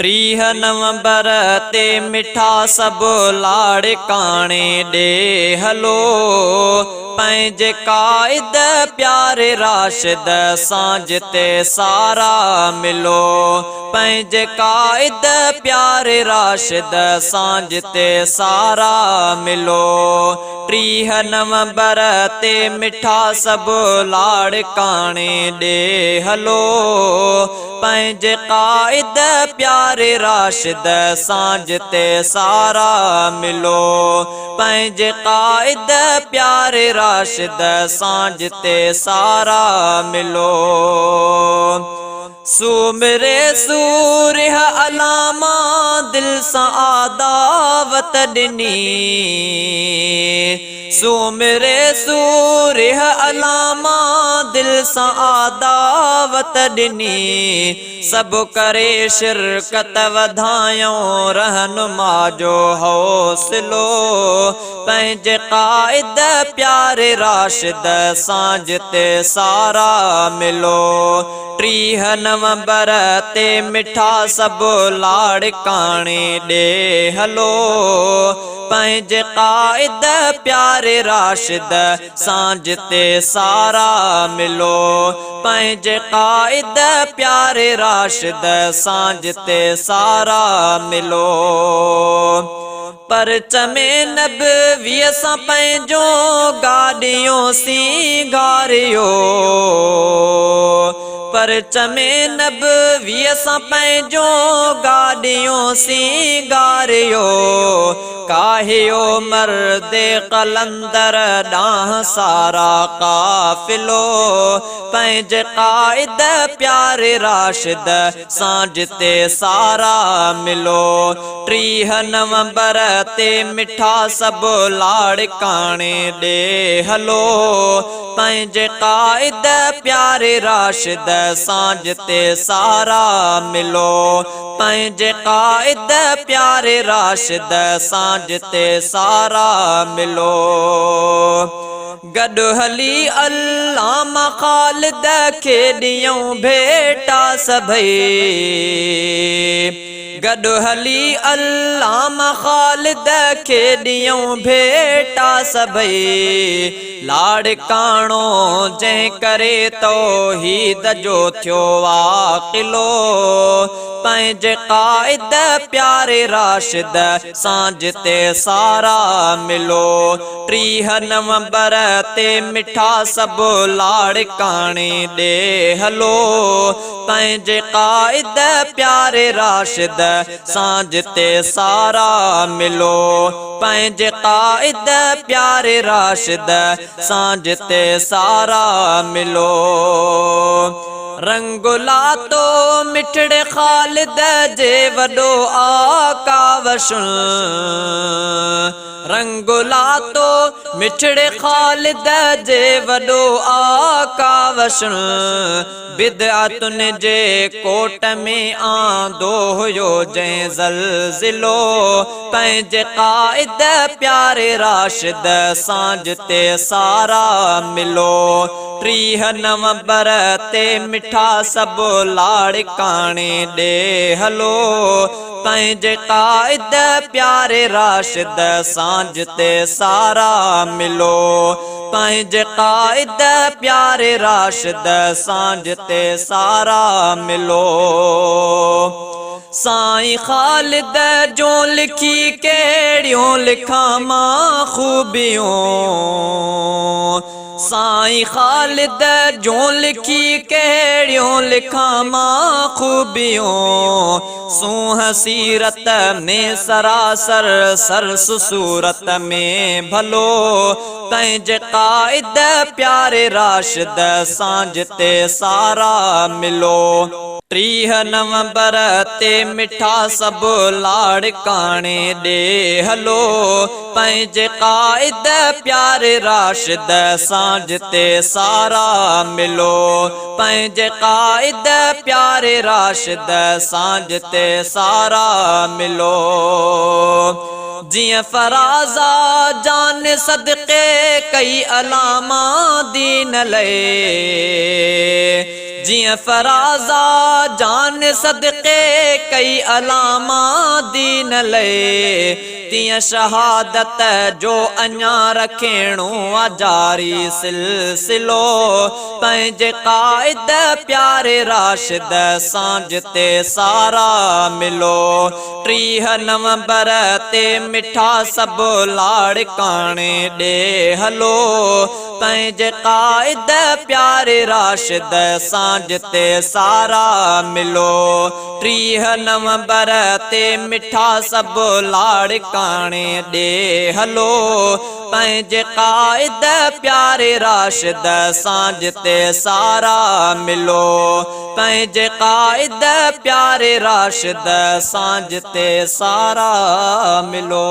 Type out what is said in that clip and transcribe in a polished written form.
30 नवंबर ते मिठा सब लाड़काणे ॾे हलो पंहिंजे काइद प्यारे राशिद सांझ ते सारा मिलो पंहिंजे काइद प्यारे राशिद सांझ ते सारा मिलो 30 नवंबर ते मिठा सब लाड़काणे ॾे हलो पंहिंजे काइद प्यारे राशिद सांझ ते सारा मिलो पंहिंजे काइद प्यारे राशिद सांझ ते सारा मिलो सूमिरे सूरिह अलामा दिल सां आदावत ॾिनी सूमिरे सूरिह अलामा दिल सां आदावत ॾिनी सभु करे शिरकत वधायूं रहनुमा जो हौसलो पंहिंजे काइद प्यारे राशिद सांझ ते सारा मिलो 30 नवंबर ते मिठा सब लाड़काणे ॾे हलो पंहिंजे काइद प्यारे राशिद सांझ ते सारा मिलो पंहिंजे काइद प्यारे राशिद सांझ ते सारा मिलो परचमे नबवीअ सां पंहिंजो गाॾियों सिंगारियो परचमे नबवीअ सां पंहिंजो गाॾियों सिंगारियो काहियो मर्दे कलंदर ॾांहुं सारा काफ़िलो पंहिंजे काइद प्यारे राशिद सांझ ते सारा मिलो 30 नवंबर ते मिठा सब लाड़काणे ॾे हलो पंहिंजे काइद प्यारे राशिद सांझ ते सारा मिलो पंहिंजे काइद प्यारे राशिद सांझ ते सारा मिलो गॾु हली अल्लामा ख़ालिद खे ॾियूं भेटा सभई गॾु हली अल्लामा ख़ालिद खे ॾियूं भेटा सभई लाड़काणो जंहिं करे तौहीद जो थियो वाक़िलो पंहिंजे काइद प्यारे राशिद सांझ ते सारा मिलो 30 नवंबर ते मिठा सब लाड़काणे ॾे हलो पंहिंजे काइद प्यारे राशिद सांझ ते सारा मिलो पंहिंजे काइद प्यारे राशिद सांझ ते सारा मिलो रंगुला तो मिठड़े ख़ालिद जे वॾो आका वशुन रंगुला तो मिठड़े ख़ालिद जे वॾो आका वशुन बिदअतुन जे कोट में आंदो हुयो जंहिं ज़लज़िलो पंहिंजे काइद प्यारे राशिद सांझ ते सारा मिलो 30 नवंबर ते मिठा सब लाड़काणे ॾे हलो पंहिंजे काइद प्यारे राशिद सांझ ते सारा मिलो पंहिंजे काइद प्यारे राशिद सांझ ते सारा मिलो साईं ख़ालिद जो लिखी कहिड़ियूं लिखां मां खूबियूं साईं ख़ालिद जो लिखी कहिड़ियूं लिखां मां खूबियूं सूंह सीरत में सरासर सरस सूरत में भलो पंहिंजे काइद प्यारे राशिद सांझ ते सारा मिलो 30 नवंबर ते मिठा सब लाड़काणे ॾे हलो पंहिंजे काइद प्यारे राशिद सांझ ते सारा मिलो पंहिंजे काइद प्यारे राशिद सांझ ते सारा मिलो जियां फराज़ा जान सदके कई अलामा दीन लए जिया फराजा जान सदके कई अलामा दीन ले तिया शहादत जो अञा रखेणो आ जारी सिलसिलो पंहिंजे कायद प्यारे राशिद सांझ ते सारा मिलो 30 नवंबर ते मिठा सब लाड़काणे ॾे हलो पंहिंजे कायद प्यारे राशिद सांझ ते सारा मिलो 30 नवंबर ते मिठा सब लाड़काणे ॾे हलो पंहिंजे कायद प्यारे राशिद सांझ ते सारा मिलो पंहिंजे कायद प्यारे राशिद सांझ ते सारा मिलो।